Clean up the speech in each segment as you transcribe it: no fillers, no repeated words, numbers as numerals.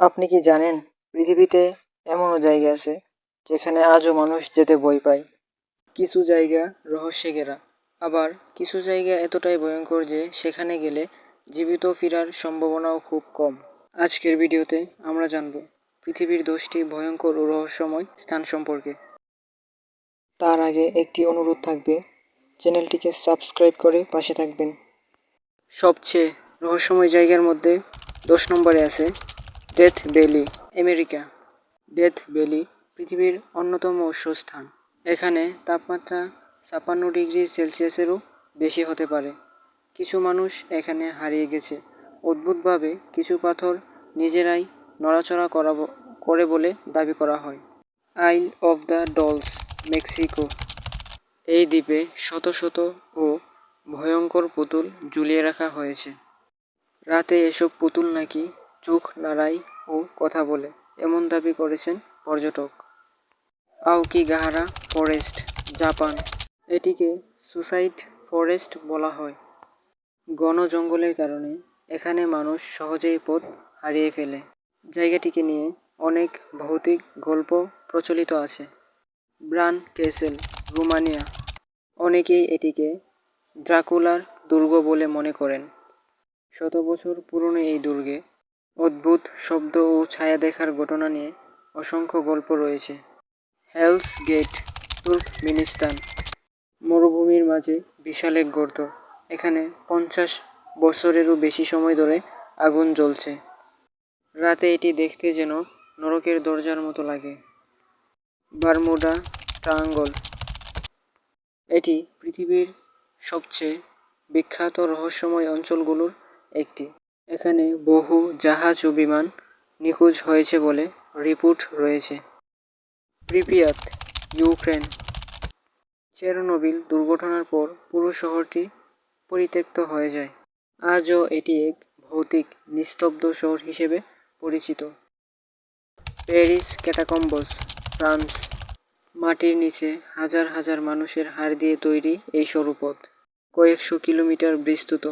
আপনি কি জানেন পৃথিবীতে এমনও জায়গা আছে যেখানে আজও মানুষ যেতে ভয় পায়? কিছু জায়গা রহস্যে ঘেরা, আবার কিছু জায়গা এতটাই ভয়ঙ্কর যে সেখানে গেলে জীবিত ফেরার সম্ভাবনাও খুব কম। আজকের ভিডিওতে আমরা জানব পৃথিবীর 10টি ভয়ঙ্কর ও রহস্যময় স্থান সম্পর্কে। তার আগে একটি অনুরোধ থাকবে, চ্যানেলটিকে সাবস্ক্রাইব করে পাশে থাকবেন। সবচেয়ে রহস্যময় জায়গার মধ্যে 10 নম্বরে আছে death valley, America. Death valley পৃথিবীর অন্যতম উৎস স্থান। এখানে তাপমাত্রা 56 ডিগ্রি সেলসিয়াসেরও বেশি হতে পারে। কিছু মানুষ এখানে হারিয়ে গেছে। অদ্ভুতভাবে কিছু পাথর নিজেরাই নড়াচড়া করে বলে দাবি করা হয়। আইল অফ দ্য ডলস, মেক্সিকো। এই দ্বীপে শত শত ও ভয়ঙ্কর পুতুল ঝুলিয়ে রাখা হয়েছে। রাতে এসব পুতুল নাকি চোখ নাড়ায় ও কথা বলে, এমন দাবি করেছেন পর্যটক। Aokigahara forest, Japan. এটিকে সুসাইড ফরেস্ট বলা হয়। ঘন জঙ্গলের কারণে এখানে মানুষ সহজেই পথ হারিয়ে ফেলে। জায়গাটিকে নিয়ে অনেক ভৌতিক গল্প প্রচলিত আছে। Bran castle, Romania. অনেকেই এটিকে ড্রাকুলার দুর্গ বলে মনে করেন। শত বছর পুরনো এই দুর্গে অদ্ভুত শব্দ ও ছায়া দেখার ঘটনা নিয়ে অসংখ্য গল্প রয়েছে। Hell's Gate, Turkmenistan. মরুভূমির মাঝে বিশাল এক গর্ত। এখানে 50 বছরেরও বেশি সময় ধরে আগুন জ্বলছে। রাতে এটি দেখতে যেন নরকের দরজার মতো লাগে। Bermuda triangle. এটি পৃথিবীর সবচেয়ে বিখ্যাত রহস্যময় অঞ্চলগুলোর একটি। এখানে বহু জাহাজ ও বিমান নিখোঁজ হয়েছে বলে রিপোর্ট রয়েছে। Pripyat, Ukraine. চেরনোবিল দুর্ঘটনার পর পুরো শহরটি পরিত্যক্ত হয়ে যায়। আজও এটি এক ভৌতিক নিস্তব্ধ শহর হিসেবে পরিচিত। Paris catacombs, France. মাটির নিচে হাজার হাজার মানুষের হাড় দিয়ে তৈরি এই সরু পথ, কয়েকশো কিলোমিটার বিস্তৃত।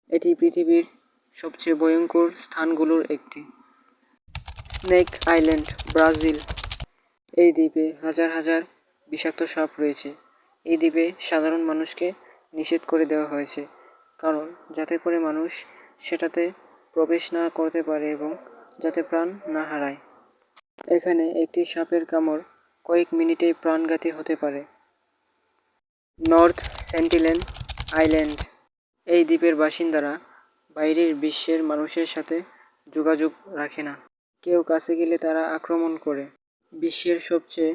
এটি পৃথিবীর সবচেয়ে ভয়ঙ্কর স্থানগুলোর একটি। Snake island, Brazil. এই দ্বীপে হাজার হাজার বিষাক্ত সাপ রয়েছে। এই দ্বীপে সাধারণ মানুষকে নিষেধ করে দেওয়া হয়েছে, কারণ যাতে করে মানুষ সেটাতে প্রবেশ না করতে পারে এবং যাতে প্রাণ না হারায়। এখানে একটি সাপের কামড় কয়েক মিনিটেই প্রাণঘাতী হতে পারে। North sentinel island. এই দ্বীপের বাসিন্দারা বাইরের বিশ্বের মানুষের সাথে যোগাযোগ রাখে না। কেউ কাছে গেলে তারা আক্রমণ করে। বিশ্বের সবচেয়ে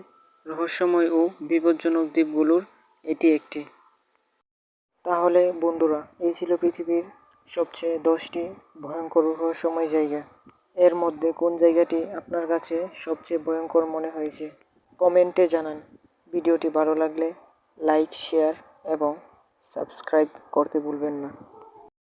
রহস্যময় ও বিপজ্জনক দ্বীপগুলোর এটি একটি। তাহলে বন্ধুরা, এই ছিল পৃথিবীর সবচেয়ে 10টি ভয়ঙ্কর রহস্যময় জায়গা। এর মধ্যে কোন জায়গাটি আপনার কাছে সবচেয়ে ভয়ঙ্কর মনে হয়েছে কমেন্টে জানান। ভিডিওটি ভালো লাগলে লাইক, শেয়ার এবং সাবস্ক্রাইব করতে ভুলবেন না।